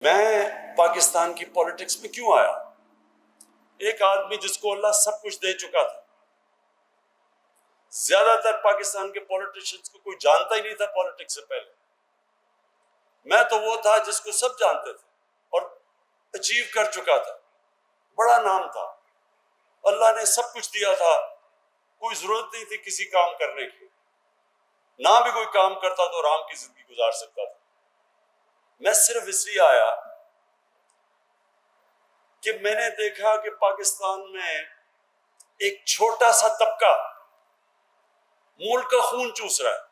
میں پاکستان کی پولیٹکس میں کیوں آیا؟ ایک آدمی جس کو اللہ سب کچھ دے چکا تھا. زیادہ تر پاکستان کے پولیٹیشنز کو کوئی جانتا ہی نہیں تھا پولیٹکس سے پہلے. میں تو وہ تھا جس کو سب جانتے تھے اور اچیو کر چکا تھا، بڑا نام تھا، اللہ نے سب کچھ دیا تھا، کوئی ضرورت نہیں تھی کسی کام کرنے کی. نہ بھی کوئی کام کرتا تو آرام کی زندگی گزار سکتا تھا. میں صرف اس لیے آیا کہ میں نے دیکھا کہ پاکستان میں ایک چھوٹا سا طبقہ ملک کا خون چوس رہا ہے.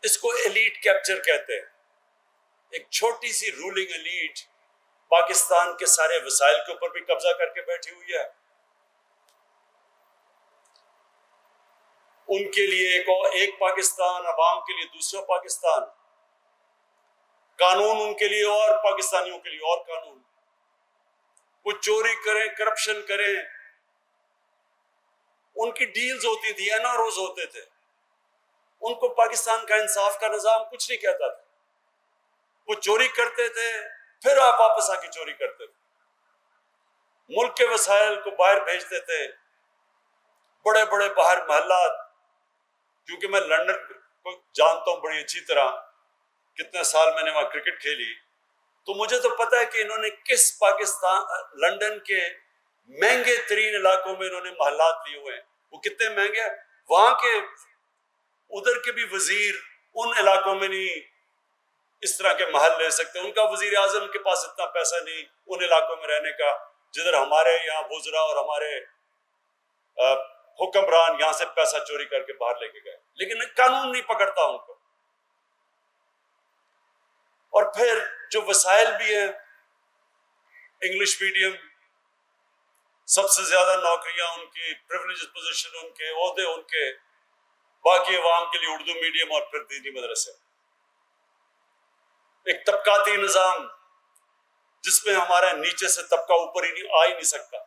اس کو ایلیٹ کیپچر کہتے ہیں. ایک چھوٹی سی رولنگ ایلیٹ پاکستان کے سارے وسائل کے اوپر بھی قبضہ کر کے بیٹھی ہوئی ہے. ان کے لیے ایک پاکستان، عوام کے لیے دوسرا پاکستان، قانون ان کے لیے اور پاکستانیوں کے لیے اور قانون. وہ چوری کریں، کرپشن کریں، ان کی ڈیلز ہوتی تھی، این آر اوز ہوتے تھے. ان کو پاکستان کا انصاف کا نظام کچھ نہیں کہتا تھا. وہ چوری کرتے تھے، پھر آپ واپس آ کے چوری کرتے تھے. ملک کے وسائل کو باہر بھیجتے تھے، بڑے بڑے باہر محلات. کیونکہ میں لندن کو جانتا ہوں بڑی اچھی طرح، کتنے سال میں نے وہاں کرکٹ کھیلی، تو مجھے تو پتا ہے کہ انہوں نے کس پاکستان لندن کے مہنگے ترین علاقوں میں انہوں نے محلات لیے ہوئے ہیں. وہ کتنے مہنگے ہیں. وہاں کے ادھر کے بھی وزیر ان علاقوں میں نہیں اس طرح کے محل لے سکتے. ان کا وزیر اعظم کے پاس اتنا پیسہ نہیں ان علاقوں میں رہنے کا جدھر ہمارے یہاں وزراء اور ہمارے حکمران یہاں سے پیسہ چوری کر کے باہر لے کے گئے. لیکن قانون نہیں پکڑتا ان کو. اور پھر جو وسائل بھی ہیں، انگلش میڈیم، سب سے زیادہ نوکریاں ان کی، پریولیج پوزیشن ان کے، عہدے ان کے، باقی عوام کے لیے اردو میڈیم اور پھر دینی مدرسے. ایک طبقاتی نظام جس میں ہمارا نیچے سے طبقہ اوپر ہی آ ہی نہیں سکتا.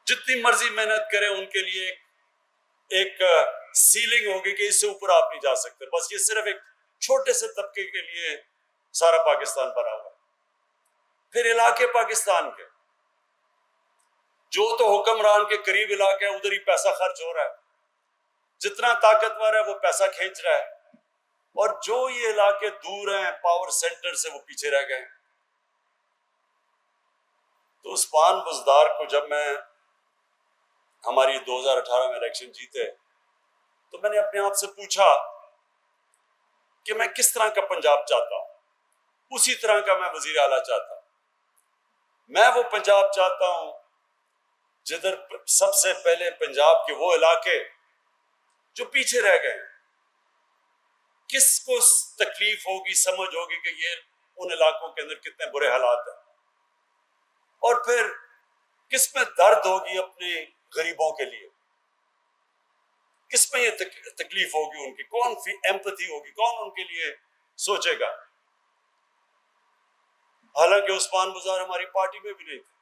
جتنی مرضی محنت کرے ان کے لیے ایک سیلنگ ہوگی کہ اس سے اوپر آپ نہیں جا سکتے. بس یہ صرف ایک چھوٹے سے طبقے کے لیے سارا پاکستان بنا ہوا ہے. پھر علاقے پاکستان کے جو تو حکمران کے قریب علاقے ہیں ادھر ہی پیسہ خرچ ہو رہا ہے. جتنا طاقتور ہے وہ پیسہ کھینچ رہا ہے، اور جو یہ علاقے دور ہیں پاور سینٹر سے وہ پیچھے رہ گئے. تو عثمان بزدار کو جب میں ہماری 2018 میں الیکشن جیتے تو میں نے اپنے آپ سے پوچھا کہ میں کس طرح کا پنجاب چاہتا ہوں. اسی طرح کا میں وزیر اعلیٰ چاہتا ہوں. میں وہ پنجاب چاہتا ہوں جدھر سب سے پہلے پنجاب کے وہ علاقے جو پیچھے رہ گئے، کس کو تکلیف ہوگی، سمجھ ہوگی کہ یہ ان علاقوں کے اندر کتنے برے حالات ہیں، اور پھر کس میں درد ہوگی اپنے غریبوں کے لیے، کس میں یہ تکلیف ہوگی ان کی، کون ایمپتھی ہوگی، کون ان کے لیے سوچے گا. حالانکہ عثمان بزدار ہماری پارٹی میں بھی نہیں تھے،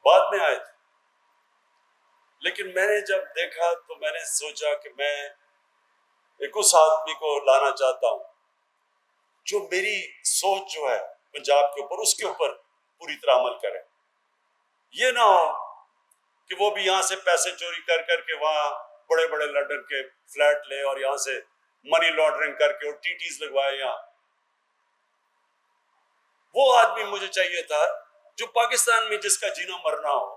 بعد میں آئے تھے. لیکن میں نے جب دیکھا تو میں نے سوچا کہ میں ایک اس آدمی کو لانا چاہتا ہوں جو میری سوچ جو ہے پنجاب کے اوپر، اس کے اوپر پوری طرح عمل کرے. یہ نہ ہو کہ وہ بھی یہاں سے پیسے چوری کر کر کے وہاں بڑے بڑے لندن کے فلیٹ لے اور یہاں سے منی لانڈرنگ کر کے اور ٹی ٹیز لگوائے یہاں. وہ آدمی مجھے چاہیے تھا جو پاکستان میں جس کا جینا مرنا ہو،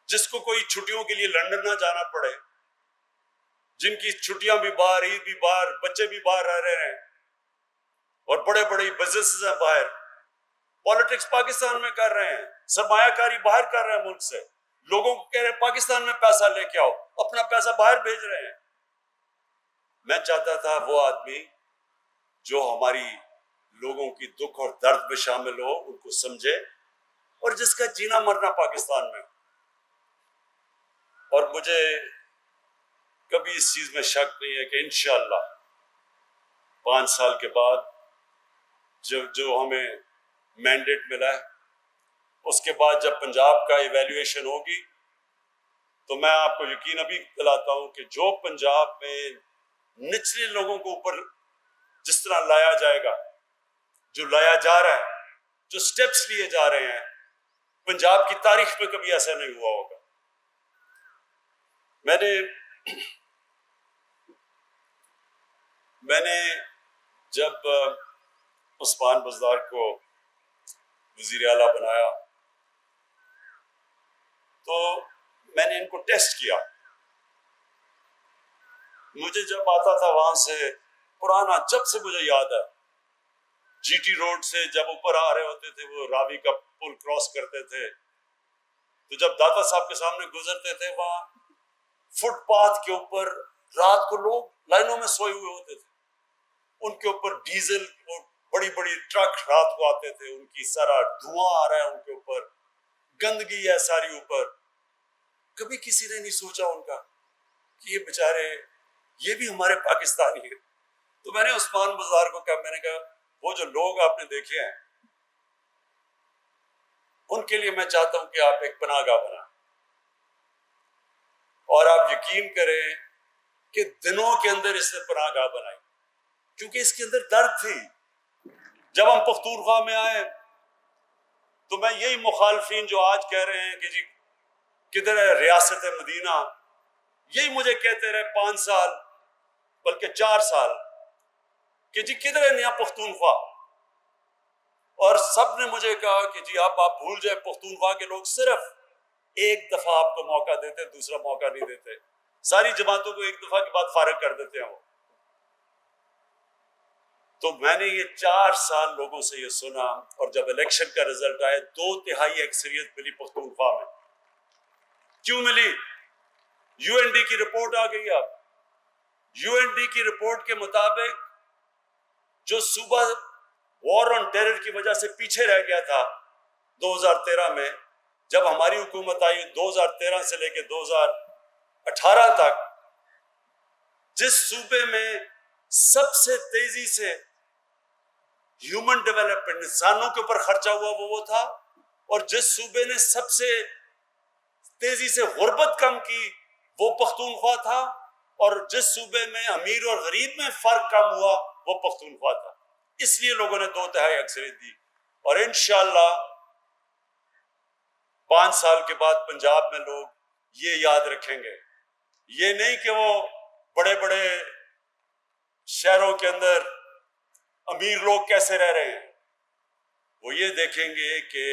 جس کو کوئی چھٹیوں کے لیے لندن نہ جانا پڑے، جن کی چھٹیاں بھی باہر، عید بھی باہر، بچے بھی باہر رہ رہے ہیں، اور بڑے بڑے بزنسز ہیں باہر. پالیٹکس پاکستان میں کر رہے ہیں، سرمایہ کاری باہر کر رہے ہیں ملک سے. لوگوں کو کہہ رہے ہیں پاکستان میں پیسہ لے کے آؤ، اپنا پیسہ باہر بھیج رہے ہیں. میں چاہتا تھا وہ آدمی جو ہماری لوگوں کی دکھ اور درد میں شامل ہو، ان کو سمجھے، اور جس کا جینا مرنا پاکستان میں. اور مجھے کبھی اس چیز میں شک نہیں ہے کہ انشاءاللہ 5 سال کے بعد جو ہمیں مینڈیٹ ملا ہے، اس کے بعد جب پنجاب کا ایویلیویشن ہوگی تو میں آپ کو یقین ابھی دلاتا ہوں کہ جو پنجاب میں نچلے لوگوں کو اوپر جس طرح لایا جائے گا، جو لایا جا رہا ہے، جو سٹیپس لیے جا رہے ہیں، پنجاب کی تاریخ میں کبھی ایسا نہیں ہوا ہوگا۔ میں نے جب عثمان بزدار کو وزیر اعلیٰ بنایا تو میں نے ان کو ٹیسٹ کیا۔ مجھے جب آتا تھا وہاں سے پرانا، جب سے مجھے یاد ہے، جی ٹی روڈ سے جب اوپر آ رہے ہوتے تھے، وہ راوی کا پل کراس کرتے تھے، تو جب داتا صاحب کے سامنے گزرتے تھے، وہاں فٹ پاتھ کے اوپر رات کو لوگ لائنوں میں سوئے ہوئے ہوتے تھے، ان کے اوپر ڈیزل اور بڑی بڑی ٹرک رات کو آتے تھے، ان کی سارا دھواں آ رہا ہے، ان کے اوپر گندگی ہے ساری اوپر۔ کبھی کسی نے نہیں سوچا ان کا کہ یہ بیچارے، یہ بھی ہمارے پاکستانی ہیں۔ تو میں نے عثمان بزدار کو کہا، میں نے کہا وہ جو لوگ آپ نے دیکھے ہیں ان کے لیے میں چاہتا ہوں کہ آپ ایک پناہ گاہ بنائیں، اور آپ یقین کریں کہ دنوں کے اندر اس نے پناہ گاہ بنائی، کیونکہ اس کے اندر درد تھی۔ جب ہم پختونخوا میں آئے تو میں یہی مخالفین جو آج کہہ رہے ہیں کہ جی کدھر ہے ریاست مدینہ، یہی مجھے کہتے رہے 5 سال بلکہ 4 سال کہ جی کدھر ہے نیا پختونخوا، اور سب نے مجھے کہا کہ جی آپ بھول جائیں، پختونخوا کے لوگ صرف ایک دفعہ آپ کو موقع دیتے، دوسرا موقع نہیں دیتے، ساری جماعتوں کو ایک دفعہ کے بعد فارغ کر دیتے ہیں وہ۔ تو میں نے یہ 4 سال لوگوں سے یہ سنا، اور جب الیکشن کا رزلٹ آئے 2/3 اکثریت ملی پختونخوا میں۔ کیوں ملی؟ یو این ڈی کی رپورٹ آ گئی۔ اب یو این ڈی کی رپورٹ کے مطابق جو صوبہ وار آن ٹیرر کی وجہ سے پیچھے رہ گیا تھا 2013 میں، جب ہماری حکومت آئی 2013 سے لے کے 2018 تک، جس صوبے میں سب سے تیزی سے ہیومن ڈیولپمنٹ، انسانوں کے اوپر خرچہ ہوا وہ تھا، اور جس صوبے نے سب سے تیزی سے غربت کم کی وہ پختونخوا تھا، اور جس صوبے میں امیر اور غریب میں فرق کم ہوا وہ پختونخوا تھا۔ اس لیے لوگوں نے 2/3 اکثریت دی، اور انشاءاللہ 5 سال کے بعد پنجاب میں لوگ یہ یاد رکھیں گے، یہ نہیں کہ وہ بڑے بڑے شہروں کے اندر امیر لوگ کیسے رہ رہے ہیں، وہ یہ دیکھیں گے کہ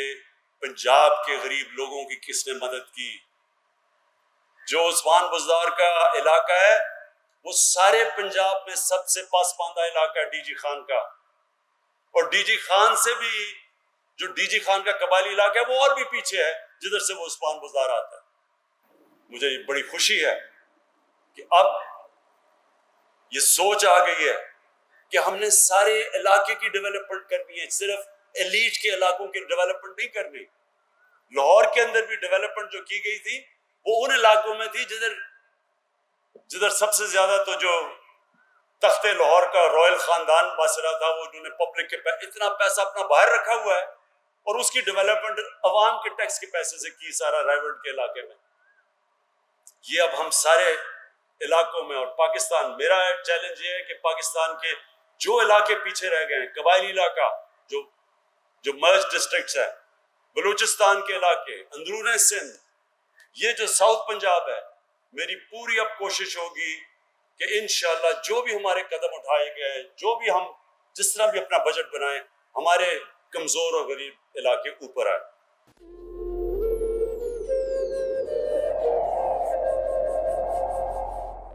پنجاب کے غریب لوگوں کی کس نے مدد کی۔ جو عثمان بزدار کا علاقہ ہے وہ سارے پنجاب میں سب سے پاسماندہ علاقہ ہے ڈی جی خان کا، اور ڈی جی خان سے بھی، جو ڈی جی خان کا قبائلی علاقہ ہے وہ اور بھی پیچھے ہے، جدھر سے وہ عثمان بزدار آتا ہے۔ مجھے بڑی خوشی ہے کہ اب یہ سوچ آ گئی ہے کہ ہم نے سارے علاقے کی ڈیولپمنٹ کرنی ہے، صرف ایلیٹ کے علاقوں کی ڈیولپمنٹ نہیں کرنی۔ لاہور کے اندر بھی ڈیولپمنٹ جو کی گئی تھی وہ ان علاقوں میں تھی جدھر سب سے زیادہ تو جو تخت لاہور کا رائل خاندان بس رہا تھا، وہ انہوں نے پبلک کے اتنا پیسہ اپنا باہر رکھا ہوا ہے، اور اس کی ڈیولپمنٹ عوام کے ٹیکس کے پیسے سے کی، سارا رائیورڈ کے علاقے میں۔ یہ اب ہم سارے علاقوں میں، اور پاکستان، میرا چیلنج یہ ہے کہ پاکستان کے جو علاقے پیچھے رہ گئے ہیں، قبائلی علاقہ جو مرج ڈسٹرکٹس ہیں، بلوچستان کے علاقے، اندرون سندھ، یہ جو ساؤتھ پنجاب ہے، میری پوری اب کوشش ہوگی کہ انشاءاللہ جو بھی ہمارے قدم اٹھائے گئے، جو بھی ہم جس طرح بھی اپنا بجٹ بنائیں، ہمارے کمزور اور غریب علاقے اوپر آئے۔